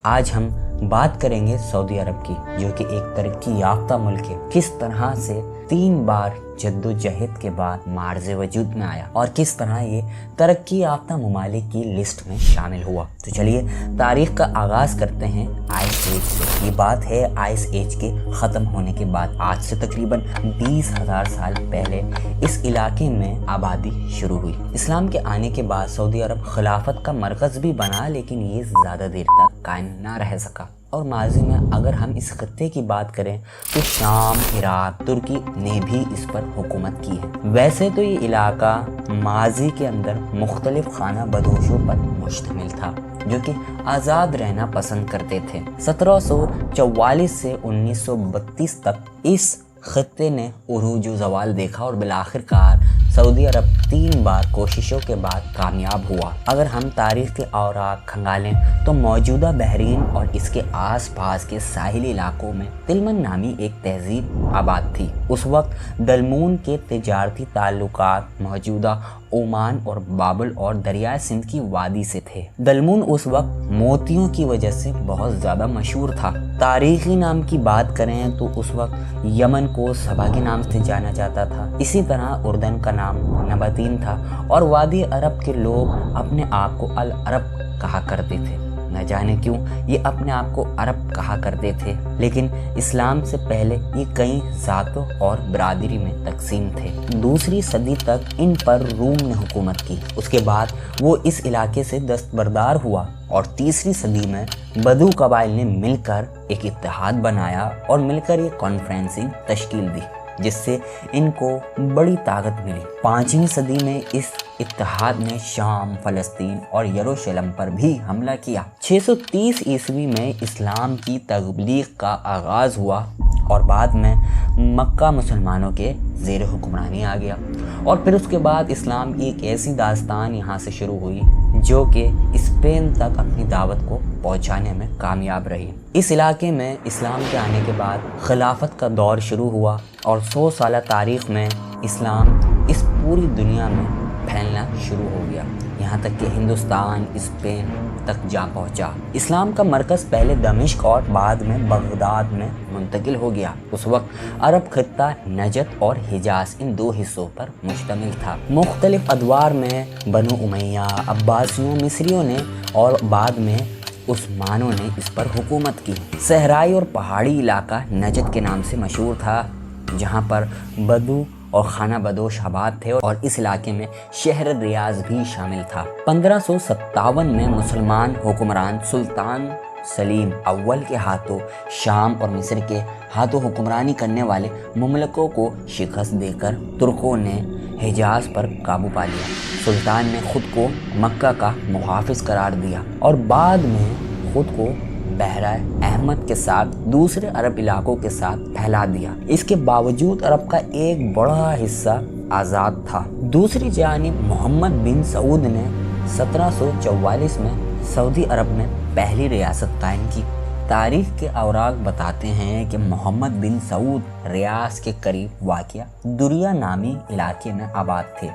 آج ہم بات کریں گے سعودی عرب کی، جو کہ ایک ترقی یافتہ ملک ہے، کس طرح سے 3 بار جد و جہد کے بعد معرض وجود میں آیا اور کس طرح یہ ترقی یافتہ ممالک کی لسٹ میں شامل ہوا۔ تو چلیے تاریخ کا آغاز کرتے ہیں آئس ایج سے۔ یہ بات ہے آئس ایج کے ختم ہونے کے بعد، آج سے تقریباً 20,000 سال پہلے اس علاقے میں آبادی شروع ہوئی۔ اسلام کے آنے کے بعد سعودی عرب خلافت کا مرکز بھی بنا، لیکن یہ زیادہ دیر تک قائم نہ رہ سکا، اور ماضی میں اگر ہم اس خطے کی بات کریں تو شام، عراق، ترکی نے بھی اس پر حکومت کی ہے۔ ویسے تو یہ علاقہ ماضی کے اندر مختلف خانہ بدوشوں پر مشتمل تھا جو کہ آزاد رہنا پسند کرتے تھے۔ 1744 سے 1932 تک اس خطے نے عروج و زوال دیکھا اور بالآخر کار سعودی عرب 3 بار کوششوں کے بعد کامیاب ہوا۔ اگر ہم تاریخ کے اوراق کھنگالیں تو موجودہ بحرین اور اس کے آس پاس کے ساحلی علاقوں میں تلمن نامی ایک تہذیب آباد تھی۔ اس وقت دلمون کے تجارتی تعلقات موجودہ عمان اور بابل اور دریائے سندھ کی وادی سے تھے۔ دلمون اس وقت موتیوں کی وجہ سے بہت زیادہ مشہور تھا۔ تاریخی نام کی بات کریں تو اس وقت یمن کو سبا کے نام سے جانا جاتا تھا، اسی طرح اردن کا نام نباتین تھا، اور وادی عرب کے لوگ اپنے آپ کو العرب کہا کرتے تھے۔ نہ جانے کیوں یہ اپنے آپ کو عرب کہا کرتے تھے، لیکن اسلام سے پہلے یہ کئی ذاتوں اور برادری میں تقسیم تھے۔ 2 صدی تک ان پر روم نے حکومت کی، اس کے بعد وہ اس علاقے سے دستبردار ہوا، اور 3 صدی میں بدو قبائل نے مل کر ایک اتحاد بنایا اور مل کر یہ کانفرنسنگ تشکیل دی، جس سے ان کو بڑی طاقت ملی۔ 5ویں صدی میں اس اتحاد نے شام، فلسطین اور یروشلم پر بھی حملہ کیا۔ 630 عیسوی میں اسلام کی تبلیغ کا آغاز ہوا اور بعد میں مکہ مسلمانوں کے زیر حکمرانی آ گیا، اور پھر اس کے بعد اسلام کی ایک ایسی داستان یہاں سے شروع ہوئی جو کہ اسپین تک اپنی دعوت کو پہنچانے میں کامیاب رہی۔ اس علاقے میں اسلام کے آنے کے بعد خلافت کا دور شروع ہوا، اور 100 سالہ تاریخ میں اسلام اس پوری دنیا میں پھیلنا شروع ہو گیا، یہاں تک کہ ہندوستان، اسپین تک جا پہنچا۔ اسلام کا مرکز پہلے دمشق اور بعد میں بغداد میں منتقل ہو گیا۔ اس وقت عرب خطہ نجد اور حجاز ان 2 حصوں پر مشتمل تھا۔ مختلف ادوار میں بنو امیہ، عباسیوں، مصریوں نے اور بعد میں عثمانوں نے اس پر حکومت کی۔ صحرائی اور پہاڑی علاقہ نجد کے نام سے مشہور تھا، جہاں پر بدو اور خانہ بدوش آباد تھے، اور اس علاقے میں شہر ریاض بھی شامل تھا۔ 1557 میں مسلمان حکمران سلطان سلیم اول کے ہاتھوں شام اور مصر کے ہاتھوں حکمرانی کرنے والے مملکوں کو شکست دے کر ترکوں نے حجاز پر قابو پا لیا۔ سلطان نے خود کو مکہ کا محافظ قرار دیا اور بعد میں خود کو بحیرہ احمد کے ساتھ دوسرے عرب علاقوں کے ساتھ پھیلا دیا۔ اس کے باوجود عرب کا ایک بڑا حصہ آزاد تھا۔ دوسری جانب محمد بن سعود نے 1744 میں سعودی عرب میں پہلی ریاست قائم کی۔ تاریخ کے اوراق بتاتے ہیں کہ محمد بن سعود ریاض کے قریب واقع دریا نامی علاقے میں آباد تھے۔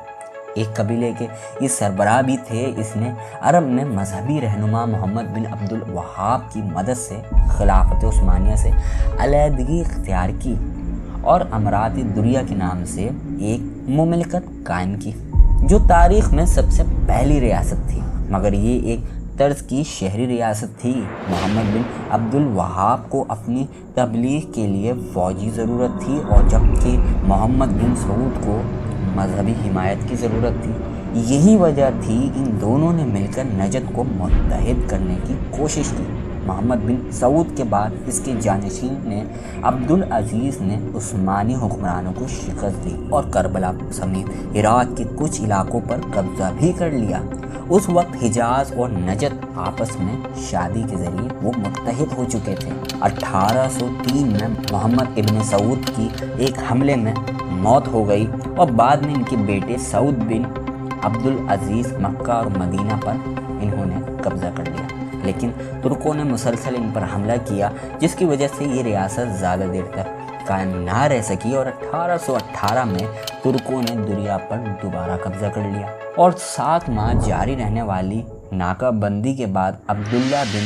ایک قبیلے کے یہ سربراہ بھی تھے۔ اس نے عرب میں مذہبی رہنما محمد بن عبد الوہاب کی مدد سے خلافت عثمانیہ سے علیحدگی اختیار کی اور امارات دریا کے نام سے ایک مملکت قائم کی، جو تاریخ میں سب سے پہلی ریاست تھی، مگر یہ ایک طرز کی شہری ریاست تھی۔ محمد بن عبد الوہاب کو اپنی تبلیغ کے لیے فوجی ضرورت تھی، اور جبکہ محمد بن سعود کو مذہبی حمایت کی ضرورت تھی۔ یہی وجہ تھی ان دونوں نے مل کر نجد کو متحد کرنے کی کوشش کی۔ محمد بن سعود کے بعد اس کے جانشین نے عبدالعزیز نے عثمانی حکمرانوں کو شکست دی اور کربلا سمیت عراق کے کچھ علاقوں پر قبضہ بھی کر لیا۔ اس وقت حجاز اور نجد آپس میں شادی کے ذریعے وہ متحد ہو چکے تھے۔ 1803 میں محمد ابن سعود کی ایک حملے میں موت ہو گئی، اور بعد میں ان کے بیٹے سعود بن عبدالعزیز مکہ اور مدینہ پر انہوں نے قبضہ کر لیا، لیکن ترکوں نے مسلسل ان پر حملہ کیا، جس کی وجہ سے یہ ریاست زیادہ دیر تک قائم نہ رہ سکی، اور 1818 میں ترکوں نے دریا پر دوبارہ قبضہ کر لیا، اور 7 ماہ جاری رہنے والی ناکہ بندی کے بعد عبداللہ بن